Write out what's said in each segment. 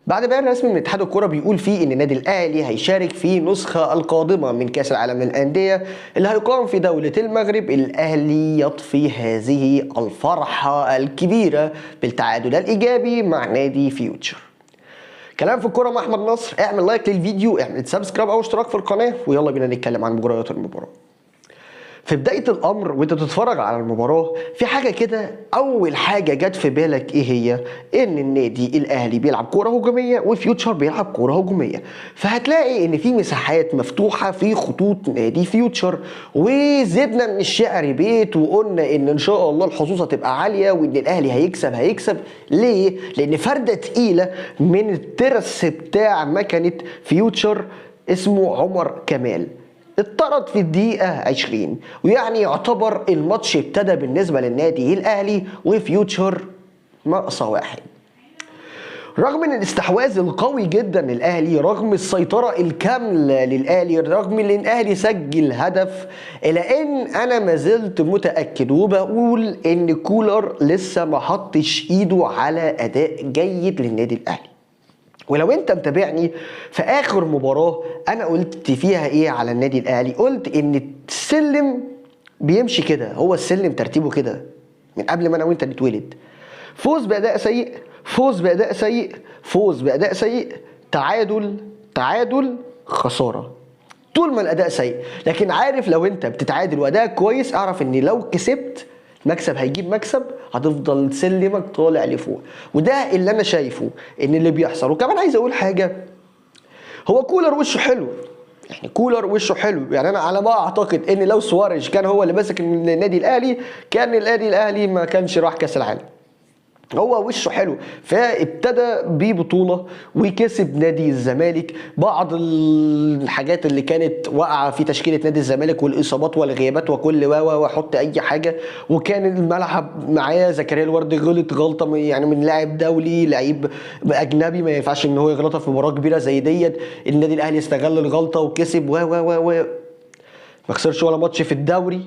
بعد بيان رسمي من اتحاد الكرة بيقول فيه ان النادي الاهلي هيشارك في النسخة القادمة من كأس العالم للأندية اللي هيقام في دولة المغرب، الاهلي يطفي هذه الفرحة الكبيرة بالتعادل الايجابي مع نادي فيوتشر. كلام في الكرة مع احمد نصر. اعمل لايك للفيديو، اعمل سبسكرايب او اشتراك في القناة، ويلا بينا نتكلم عن مجريات المباراة. في بداية الأمر وأنت بتتفرج على المباراة، في حاجة كده، أول حاجة جت في بالك إيه هي؟ إن النادي الأهلي بيلعب كورة هجومية وفيوتشر بيلعب كورة هجومية، فهتلاقي إن في مساحات مفتوحة في خطوط نادي فيوتشر، وزدنا من الشعر بيت وقلنا إن شاء الله الحظوظ هتبقى عالية وإن الأهلي هيكسب. ليه؟ لأن فردة تقيلة من الترس بتاع مكنة فيوتشر اسمه عمر كمال اتطرد في الدقيقة 20، ويعني يعتبر الماتش ابتدى بالنسبة للنادي الأهلي وفيوتشر ناقصة واحد. رغم ان الاستحواذ القوي جدا للاهلي، رغم السيطرة الكاملة للاهلي، رغم ان الاهلي سجل هدف، الا ان انا ما زلت متأكد وبقول ان كولر لسه ما حطش ايده على اداء جيد للنادي الاهلي. ولو انت متابعني في اخر مباراة انا قلت فيها ايه على النادي الاهلي؟ قلت ان السلم بيمشي كده، هو السلم ترتيبه كده من قبل ما انا وانت نتولد: فوز باداء سيء، فوز باداء سيء، فوز باداء سيء، تعادل، خسارة. طول ما الاداء سيء. لكن عارف لو انت بتتعادل واداءك كويس، اعرف ان لو كسبت مكسب هيجيب مكسب، هتفضل سلمك طالع لفوق. وده اللي انا شايفه ان اللي بيحصل. وكمان عايز اقول حاجه، هو كولر وشه حلو، يعني كولر وشه حلو. يعني انا على ما اعتقد ان لو سواريز كان هو اللي ماسك النادي الاهلي، كان النادي الاهلي ما كانش راح كاس العالم. هو وشه حلو، فابتدى ببطولة وكسب نادي الزمالك. بعض الحاجات اللي كانت واقعة في تشكيلة نادي الزمالك والإصابات والغيابات وكل وحط أي حاجة، وكان الملعب معاه زكريا الوردي غلط غلطة يعني من لاعب دولي، لعيب أجنبي ما ينفعش إن هو يغلطها في مباراة كبيرة زي ديت. النادي الأهلي استغل الغلطة وكسب ما خسرش ولا ماتش في الدوري،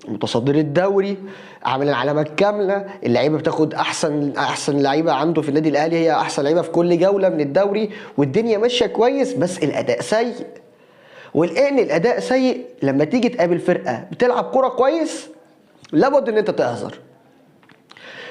متصدر الدوري، عامل العلامه الكامله، اللعيبه بتاخد احسن لعيبه عنده في النادي الاهلي، هي احسن لعيبه في كل جوله من الدوري، والدنيا ماشيه كويس. بس الاداء سيء. ولان الاداء سيء، لما تيجي تقابل فرقه بتلعب كوره كويس لابد ان انت تحذر.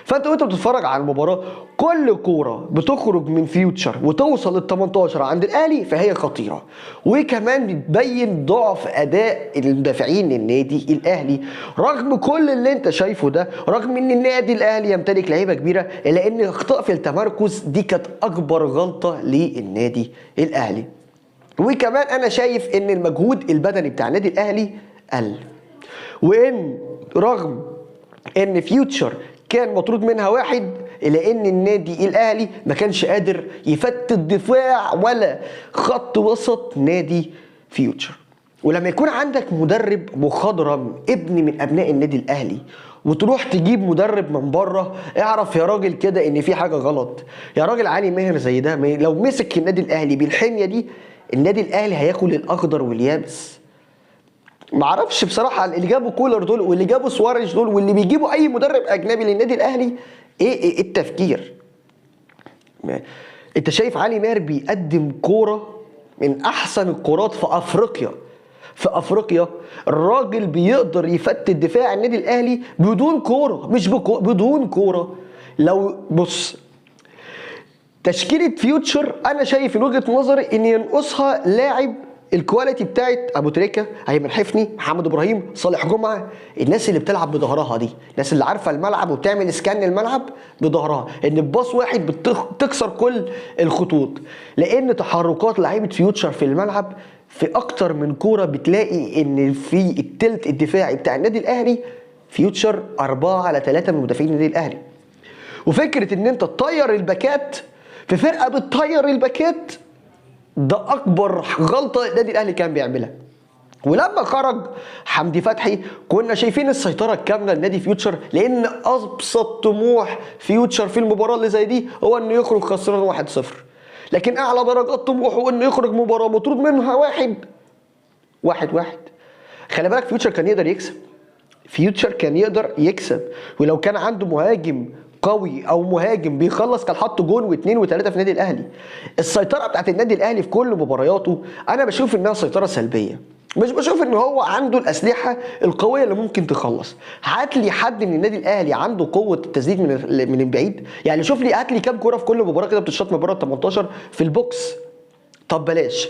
فانت وانت بتتفرج على المباراه، كل كوره بتخرج من فيوتشر وتوصل لل 18 عند الاهلي فهي خطيره، وكمان بتبين ضعف اداء المدافعين النادي الاهلي. رغم كل اللي انت شايفه ده، رغم ان النادي الاهلي يمتلك لعيبه كبيره، الا ان اخطاء في التمركز دي كانت اكبر غلطه للنادي الاهلي. وكمان انا شايف ان المجهود البدني بتاع النادي الاهلي قل، وان رغم ان فيوتشر كان مطرود منها واحد، الا ان النادي الاهلي ما كانش قادر يفتت دفاع ولا خط وسط نادي فيوتشر. ولما يكون عندك مدرب مخضرم ابن من ابناء النادي الاهلي، وتروح تجيب مدرب من بره، اعرف يا راجل كده ان في حاجه غلط. يا راجل علي ماهر زي ده لو مسك النادي الاهلي بالحميه دي، النادي الاهلي هياكل الاخضر واليابس. معرفش بصراحه اللي جابوا كولر دول واللي جابوا سواريز دول واللي بيجيبوا اي مدرب اجنبي للنادي الاهلي ايه التفكير. انت شايف علي ماهر بيقدم كوره من احسن الكورات في افريقيا. الراجل بيقدر يفتت دفاع النادي الاهلي بدون كوره، مش بدون كوره. لو بص تشكيله فيوتشر، انا شايف من وجهه نظري ان ينقصها لاعب الكواليتي بتاعت ابو تريكه، ايمن حفني، محمد ابراهيم، صالح جمعه، الناس اللي بتلعب بظهرها دي، الناس اللي عارفه الملعب وبتعمل اسكان للملعب بظهرها، ان بباص واحد بتكسر كل الخطوط. لان تحركات لعيبه فيوتشر في الملعب في اكتر من كوره بتلاقي ان في التلت الدفاعي بتاع النادي الاهلي فيوتشر 4-3 من مدافعين النادي الاهلي. وفكره ان انت تطير الباكات في فرقه بتطير الباكات، ده اكبر غلطه النادي الاهلي كان بيعملها. ولما خرج حمدي فتحي كنا شايفين السيطره الكامله لنادي فيوتشر، لان ابسط طموح فيوتشر في المباراه اللي زي دي هو انه يخرج خسران 1-0. لكن اعلى درجات طموحه انه يخرج مباراه مطرود منها 1-1. خلي بالك فيوتشر كان يقدر يكسب، ولو كان عنده مهاجم قوي او مهاجم بيخلص كان حط جون واثنين وثلاثه في النادي الاهلي. السيطره بتاعت النادي الاهلي في كل مبارياته انا بشوف انها سيطره سلبيه، مش بشوف ان هو عنده الاسلحه القويه اللي ممكن تخلص. هات لي حد من النادي الاهلي عنده قوه التسديد من بعيد، يعني شوف لي، هات لي كام كوره في كل مباراه كده بتشوط من بره ال 18 في البوكس. طب بلاش،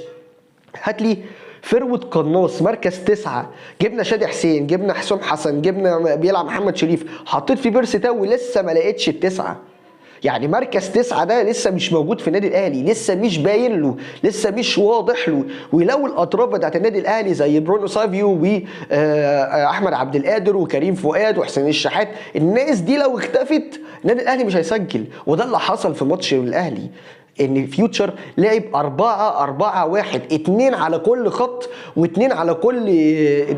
هات لي فروت قناص مركز 9، جبنا شادي حسين، جبنا حسام حسن، جبنا بيلعب محمد شريف، حطيت فيه بيرسي تاو ولسه ما لقيتش التسعه. يعني مركز 9 ده لسه مش موجود في النادي الاهلي، لسه مش باين له، لسه مش واضح له. ولو الاطراف بتاعت النادي الاهلي زي برونو سافيو واحمد عبد القادر وكريم فؤاد وحسين الشحات، الناس دي لو اختفت النادي الاهلي مش هيسجل. وده اللي حصل في ماتش الاهلي، ان فيوتشر لعب 4-4-1، 2 على كل خط و2 على كل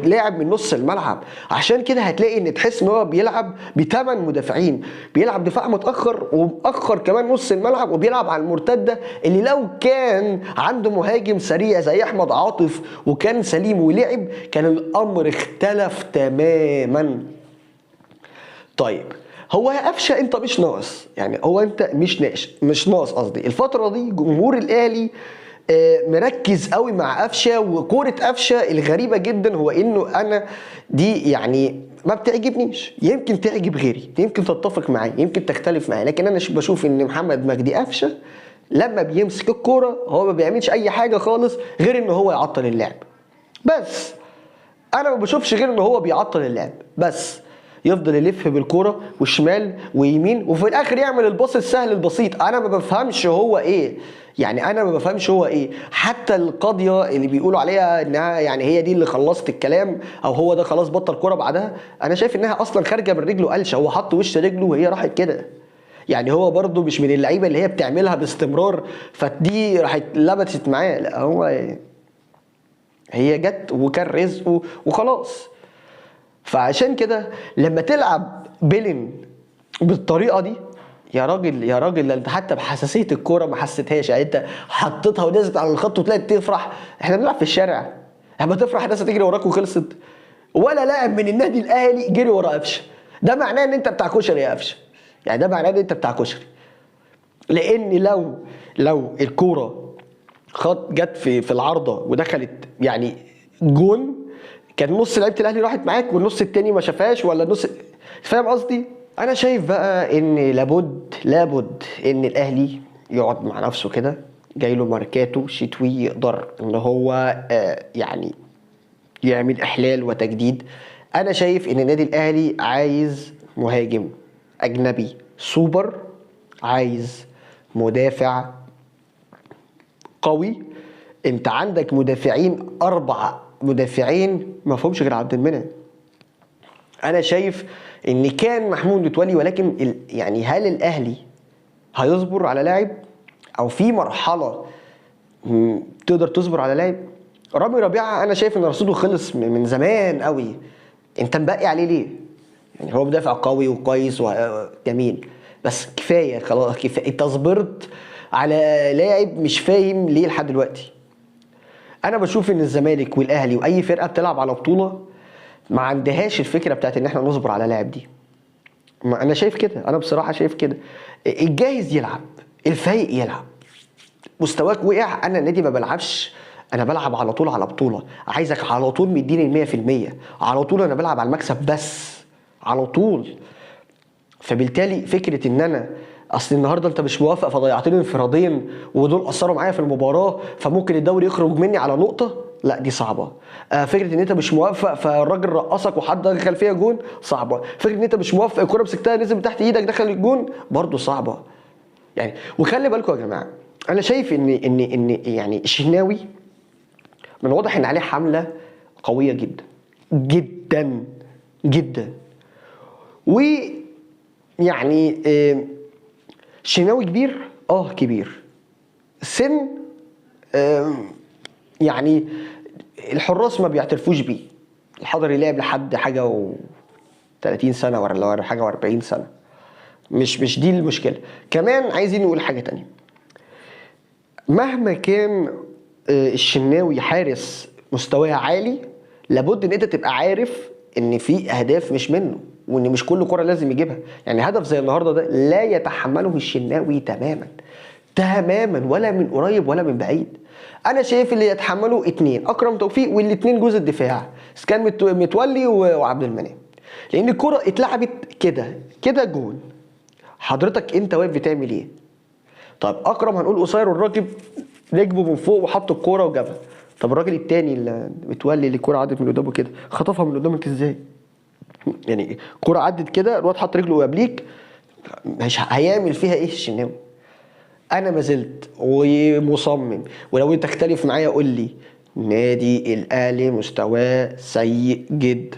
لاعب من نص الملعب. عشان كده هتلاقي ان تحس ان هو بيلعب ب8 مدافعين، بيلعب دفاع متاخر ومأخر كمان نص الملعب، وبيلعب على المرتده اللي لو كان عنده مهاجم سريع زي احمد عاطف وكان سليم ولعب كان الامر اختلف تماما. طيب هو يا قفشه انت مش ناقص، يعني هو انت مش ناقص قصدي الفتره دي جمهور الاهلي مركز قوي مع قفشه. وكوره قفشه الغريبه جدا هو انه انا دي يعني ما بتعجبنيش، يمكن تعجب غيري، يمكن تتفق معايا، يمكن تختلف معايا، لكن انا بشوف ان محمد مجدي قفشه لما بيمسك الكوره هو ما بيعملش اي حاجه خالص غير ان هو يعطل اللعب بس. انا ما بشوفش غير ان هو بيعطل اللعب بس، يفضل يلف بالكوره وشمال ويمين وفي الاخر يعمل الباص السهل البسيط. انا ما بفهمش هو ايه، يعني انا ما بفهمش هو ايه. حتى القاضيه اللي بيقولوا عليها انها يعني هي دي اللي خلصت الكلام او هو ده خلاص بطل كوره بعدها، انا شايف انها اصلا خارجه من رجله قلشه، هو حط وش رجله وهي راحت كده. يعني هو برده مش من اللعيبه اللي هي بتعملها باستمرار فدي راحت لبست معاه، لا هو هي جت وكان رزقه وخلاص. فعشان كده لما تلعب بيلين بالطريقه دي يا راجل يا راجل، انت حتى بحساسيه الكوره ما حسيتهاش، يعني انت حطيتها ونزلت على الخط وطلعت تفرح. احنا بنلعب في الشارع، لما تفرح الناس تجري وراك وخلصت. ولا لاعب من النادي الاهلي جري ورا قفشه، ده معناه ان انت بتاع كشري يا قفشه، يعني ده معناه ان انت بتاع كشري. لان لو الكوره جت في العارضه ودخلت يعني جون، كان نص لعيبه الاهلي راحت معاك والنص التاني ما شافهاش، ولا النص، فاهم قصدي؟ انا شايف بقى ان لابد ان الاهلي يقعد مع نفسه كده، جاي له ماركاتو شتوي يقدر ان هو يعني يعمل احلال وتجديد. انا شايف ان النادي الاهلي عايز مهاجم اجنبي سوبر، عايز مدافع قوي. انت عندك مدافعين، 4 مدافعين ما فيهمش غير عبد المنعم. انا شايف ان كان محمود متولي، ولكن يعني هل الاهلي هيصبر على لاعب او في مرحله تقدر تصبر على لاعب؟ رامي ربيعه انا شايف ان رصيده خلص من زمان قوي، انت مبقي عليه ليه؟ يعني هو مدافع قوي وكويس وجميل بس كفايه خلاص، كفايه. انت صبرت على لاعب مش فاهم ليه لحد دلوقتي. انا بشوف ان الزمالك والاهلي واي فرقه بتلعب على بطوله ما عندهاش الفكره بتاعت ان احنا نصبر على لاعب دي. ما انا شايف كده، انا بصراحه شايف كده. الجاهز يلعب، الفايق يلعب. مستواك وقع، انا النادي ما بلعبش، انا بلعب على طول على بطوله، عايزك على طول مديني 100%، على طول انا بلعب على المكسب بس على طول. فبالتالي فكره ان انا اصل النهارده انت مش موافق فضيعتني انفرادين ودول اثروا معايا في المباراه فممكن الدوري يخرج مني على نقطه، لا دي صعبه. فكره ان انت مش موافق فالراجل رقصك وحد دخل فيها جون، صعبه. فكره ان انت مش موافق الكوره مسكتها نزل من تحت ايدك دخل الجون، برضه صعبه. يعني وخلي بالكم يا جماعه، انا شايف ان يعني الشناوي من واضح ان عليه حمله قويه جدا جدا جدا. ويعني الشناوي كبير، كبير سن، يعني الحراس ما بيعترفوش بيه. الحضري لعب لحد حاجه و30 سنه ولا حاجه و40 سنه، مش دي المشكله. كمان عايزين نقول حاجه تانية، مهما كان الشناوي حارس مستواه عالي، لابد ان انت تبقى عارف ان في اهداف مش منه. وان مش كل كره لازم يجيبها. يعني هدف زي النهارده ده لا يتحمله الشناوي تماما تماما، ولا من قريب ولا من بعيد. انا شايف اللي يتحمله اتنين، اكرم توفيق، والاتنين جوز الدفاع كان متولي وعبد المنعم. لان الكره اتلعبت كده كده جون، حضرتك انت واقف بتعمل ايه؟ طب اكرم هنقول قصير والراجل ركبه من فوق وحط الكوره وجابها. طب الراجل التاني اللي متولي اللي الكوره عدت من قدامه كده خطفها من قدامك ازاي؟ يعني الكوره عدت كده، الواد حط رجله قبليك، مش هيعمل فيها ايه الشناوي؟ انا ما زلت ومصمم، ولو انت تختلف معايا قول لي، نادي الاهلي مستواه سيء جدا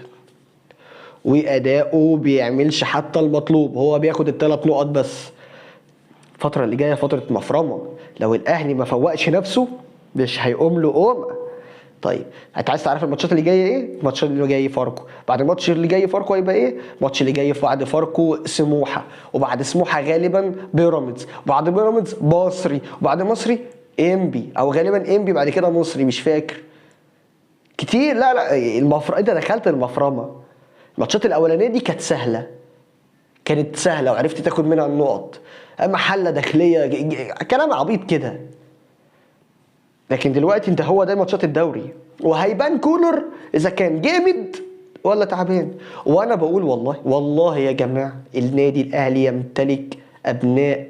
واداؤه بيعملش حتى المطلوب، هو بياخد ال3 نقط بس. الفترة اللي جاية فترة مفرمة، لو الاهلي ما فوقش نفسه مش هيقوم له قوم. طيب انت عايز تعرف الماتشات اللي جايه ايه؟ الماتش اللي جاي فاركو، بعد الماتش اللي جاي فاركو هيبقى ايه؟ الماتش اللي جاي بعد فاركو سموحه، وبعد سموحه غالبا بيراميدز، وبعد بيراميدز مصري، وبعد مصري انبي، او غالبا انبي بعد كده مصري، مش فاكر كتير. لا انت دخلت المفرمه. الماتشات الاولانيه دي كانت سهله، كانت سهله وعرفت تاخد منها النقط، اما حله داخليه كلام عبيط كده. لكن دلوقتي انت هو ده ماتشات الدوري، وهيبان كولر اذا كان جامد ولا تعبان. وانا بقول والله يا جماعه النادي الاهلي يمتلك ابناء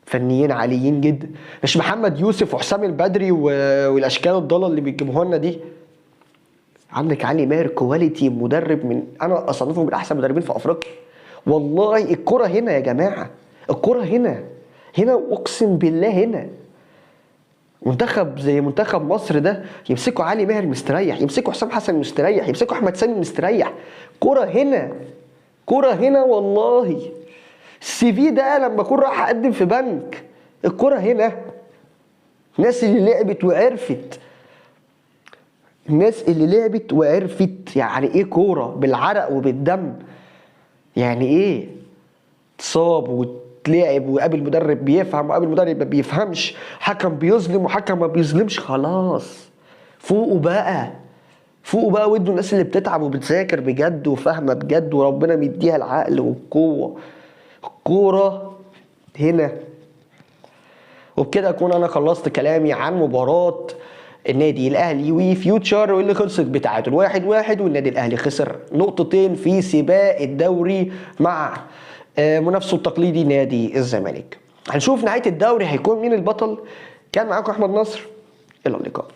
فنيين عاليين جدا، مش محمد يوسف وحسام البدري والاشكال الضاله اللي بيجيبوها لنا دي. عندك علي ماهر كواليتي مدرب، من انا اصنفه من احسن مدربين في افريقيا. والله الكره هنا يا جماعه، الكره هنا اقسم بالله هنا. منتخب زي منتخب مصر ده يمسكوا علي ماهر مستريح، يمسكوا حسام حسن مستريح، يمسكوا احمد سامي مستريح. كرة هنا والله. السي في ده لما اكون رايح اقدم في بنك، الكرة هنا. الناس اللي لعبت وعرفت يعني ايه كورة بالعرق وبالدم، يعني ايه تصاب وتلعب وقابل مدرب بيفهم وقابل مدرب ما بيفهمش، حكم بيظلم وحكم ما بيظلمش. خلاص فوقوا بقى وادوا الناس اللي بتتعب وبتذاكر بجد وفاهمه بجد وربنا مديها العقل والقوه. الكوره هنا. وبكده اكون انا خلصت كلامي عن مباراه النادي الاهلي وفيوتشر، واللي خلصت بتعادل 1-1، والنادي الاهلي خسر نقطتين في سباق الدوري مع منافسه التقليدي نادي الزمالك. هنشوف نهايه الدوري هيكون مين البطل. كان معاكم احمد نصر، الى اللقاء.